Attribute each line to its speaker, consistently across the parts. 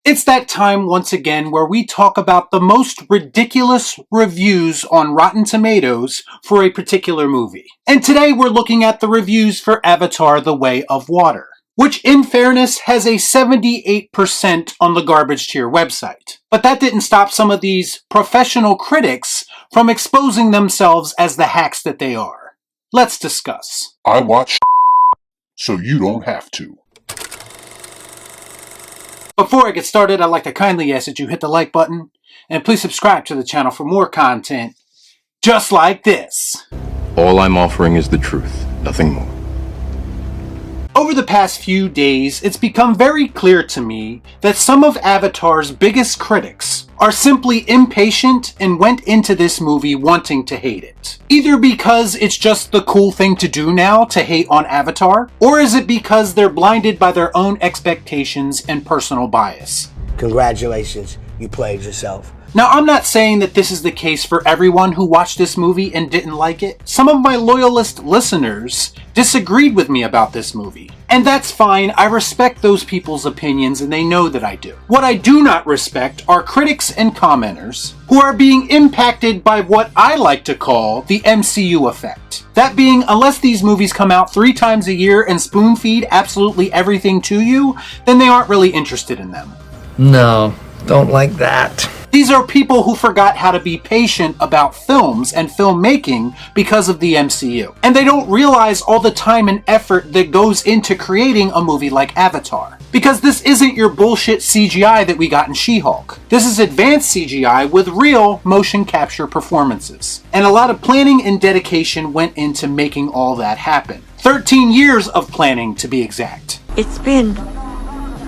Speaker 1: It's that time once again where we talk about the most ridiculous reviews on Rotten Tomatoes for a particular movie. And today we're looking at the reviews for Avatar: The Way of Water, which in fairness has a 78% on the Garbage Tier website. But that didn't stop some of these professional critics from exposing themselves as the hacks that they are. Let's discuss.
Speaker 2: I watch so you don't have to.
Speaker 1: Before I get started, I'd like to kindly ask that you hit the like button and please subscribe to the channel for more content just like this.
Speaker 3: All I'm offering is the truth, nothing more.
Speaker 1: Over the past few days, it's become very clear to me that some of Avatar's biggest critics are simply impatient and went into this movie wanting to hate it. Either because it's just the cool thing to do now to hate on Avatar, or is it because they're blinded by their own expectations and personal bias?
Speaker 4: Congratulations, you played yourself.
Speaker 1: Now, I'm not saying that this is the case for everyone who watched this movie and didn't like it. Some of my loyalist listeners disagreed with me about this movie. And that's fine, I respect those people's opinions and they know that I do. What I do not respect are critics and commenters who are being impacted by what I like to call the MCU effect. That being, unless these movies come out 3 times a year and spoon feed absolutely everything to you, then they aren't really interested in them.
Speaker 5: No, don't like that.
Speaker 1: These are people who forgot how to be patient about films and filmmaking because of the MCU. And they don't realize all the time and effort that goes into creating a movie like Avatar. Because this isn't your bullshit CGI that we got in She-Hulk. This is advanced CGI with real motion capture performances. And a lot of planning and dedication went into making all that happen. 13 years of planning, to be exact.
Speaker 6: It's been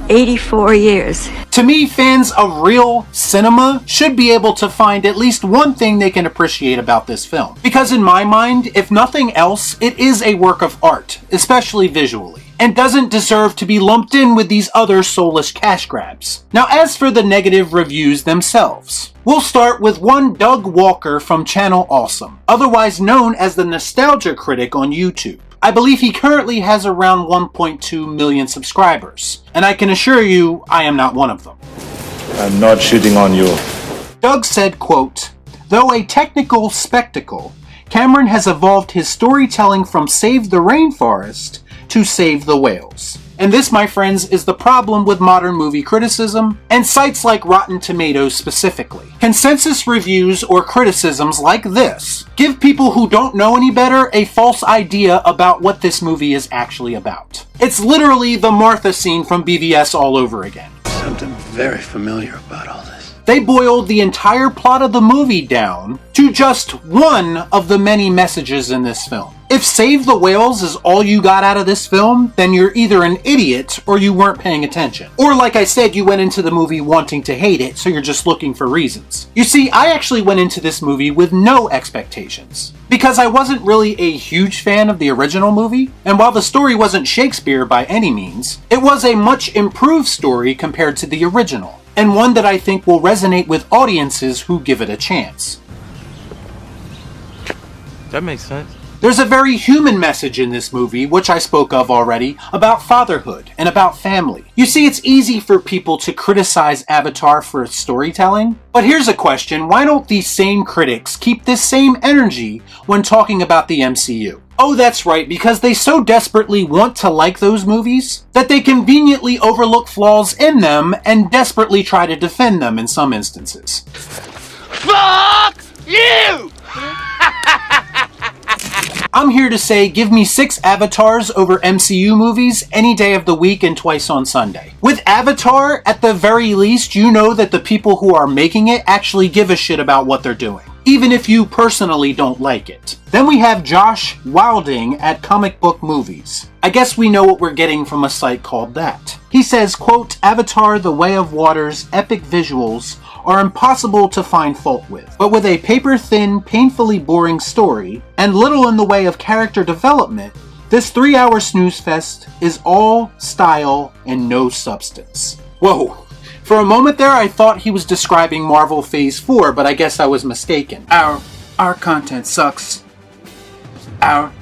Speaker 6: 84 years.
Speaker 1: To me, fans of real cinema should be able to find at least one thing they can appreciate about this film. Because in my mind, if nothing else, it is a work of art, especially visually, and doesn't deserve to be lumped in with these other soulless cash grabs. Now, as for the negative reviews themselves, we'll start with one Doug Walker from Channel Awesome, otherwise known as the Nostalgia Critic on YouTube. I believe he currently has around 1.2 million subscribers, and I can assure you I am not one of them.
Speaker 7: I'm not shitting on you.
Speaker 1: Doug said, quote, "Though a technical spectacle, Cameron has evolved his storytelling from Save the Rainforest to Save the Whales." And this, my friends, is the problem with modern movie criticism, and sites like Rotten Tomatoes specifically. Consensus reviews or criticisms like this give people who don't know any better a false idea about what this movie is actually about. It's literally the Martha scene from BVS all over again.
Speaker 8: Something very familiar about all this.
Speaker 1: They boiled the entire plot of the movie down to just one of the many messages in this film. If Save the Whales is all you got out of this film, then you're either an idiot or you weren't paying attention. Or like I said, you went into the movie wanting to hate it, so you're just looking for reasons. You see, I actually went into this movie with no expectations. Because I wasn't really a huge fan of the original movie, and while the story wasn't Shakespeare by any means, it was a much improved story compared to the original, and one that I think will resonate with audiences who give it a chance.
Speaker 3: That makes sense.
Speaker 1: There's a very human message in this movie, which I spoke of already, about fatherhood and about family. You see, it's easy for people to criticize Avatar for its storytelling, but here's a question: why don't these same critics keep this same energy when talking about the MCU? Oh, that's right, because they so desperately want to like those movies that they conveniently overlook flaws in them and desperately try to defend them in some instances.
Speaker 8: Fuck you!
Speaker 1: I'm here to say give me 6 Avatars over MCU movies any day of the week and twice on Sunday. With Avatar, at the very least, you know that the people who are making it actually give a shit about what they're doing, even if you personally don't like it. Then we have Josh Wilding at Comic Book Movies. I guess we know what we're getting from a site called that. He says, quote, "Avatar: The Way of Water's epic visuals are impossible to find fault with, but with a paper-thin, painfully boring story, and little in the way of character development, this 3-hour snooze fest is all style and no substance." Whoa. For a moment there, I thought he was describing Marvel Phase 4, but I guess I was mistaken. Our content sucks. Our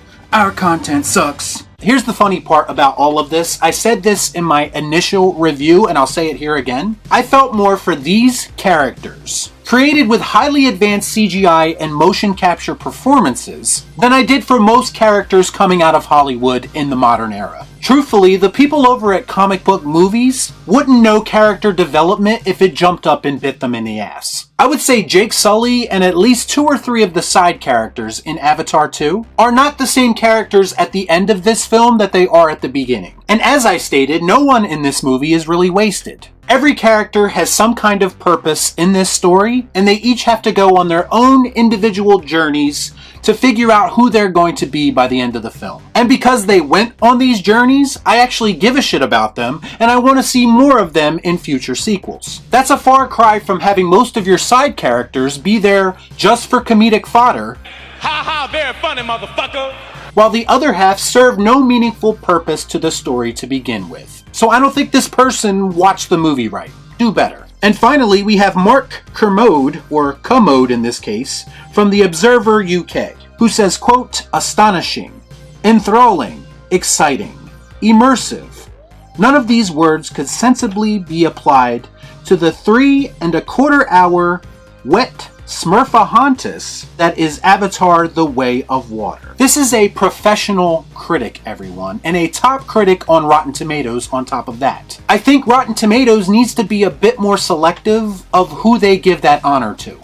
Speaker 1: content sucks. Here's the funny part about all of this. I said this in my initial review, and I'll say it here again. I felt more for these characters, created with highly advanced CGI and motion capture performances, than I did for most characters coming out of Hollywood in the modern era. Truthfully, the people over at Comic Book Movies wouldn't know character development if it jumped up and bit them in the ass. I would say Jake Sully and at least 2 or 3 of the side characters in Avatar 2 are not the same characters at the end of this film that they are at the beginning. And as I stated, no one in this movie is really wasted. Every character has some kind of purpose in this story, and they each have to go on their own individual journeys to figure out who they're going to be by the end of the film. And because they went on these journeys, I actually give a shit about them, and I want to see more of them in future sequels. That's a far cry from having most of your side characters be there just for comedic fodder.
Speaker 8: Ha ha, very funny, motherfucker.
Speaker 1: While the other half serve no meaningful purpose to the story to begin with. So I don't think this person watched the movie right. Do better. And finally, we have Mark Kermode, or Commode in this case, from The Observer UK, who says, quote, astonishing, enthralling, exciting, immersive. None of these words could sensibly be applied to the 3¼ hour wet Smurfahontas that is Avatar: The Way of Water. This is a professional critic, everyone, and a top critic on Rotten Tomatoes on top of that. I think Rotten Tomatoes needs to be a bit more selective of who they give that honor to.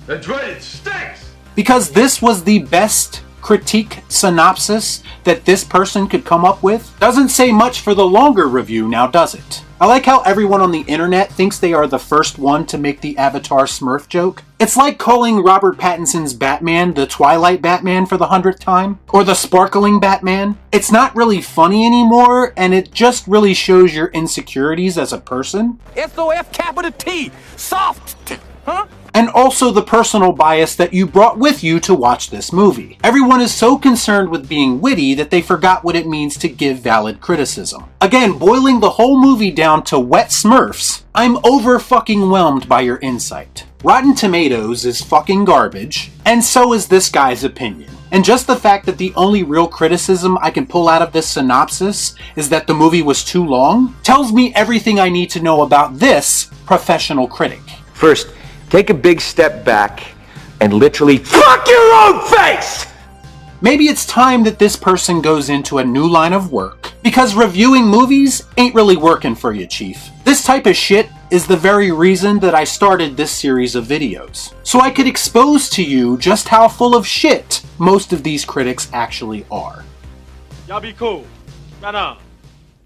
Speaker 8: That's right, it stinks!
Speaker 1: Because this was the best critique synopsis that this person could come up with. Doesn't say much for the longer review now, does it? I like how everyone on the internet thinks they are the first one to make the Avatar Smurf joke. It's like calling Robert Pattinson's Batman the Twilight Batman for the 100th time, or the Sparkling Batman. It's not really funny anymore, and it just really shows your insecurities as a person.
Speaker 8: S-O-F capital T, soft, huh?
Speaker 1: And also the personal bias that you brought with you to watch this movie. Everyone is so concerned with being witty that they forgot what it means to give valid criticism. Again, boiling the whole movie down to wet Smurfs, I'm over fucking whelmed by your insight. Rotten Tomatoes is fucking garbage, and so is this guy's opinion. And just the fact that the only real criticism I can pull out of this synopsis is that the movie was too long, tells me everything I need to know about this professional critic.
Speaker 9: First, take a big step back and literally fuck your own face!
Speaker 1: Maybe it's time that this person goes into a new line of work, because reviewing movies ain't really working for you, Chief. This type of shit is the very reason that I started this series of videos, so I could expose to you just how full of shit most of these critics actually are.
Speaker 8: Y'all be cool. Right on.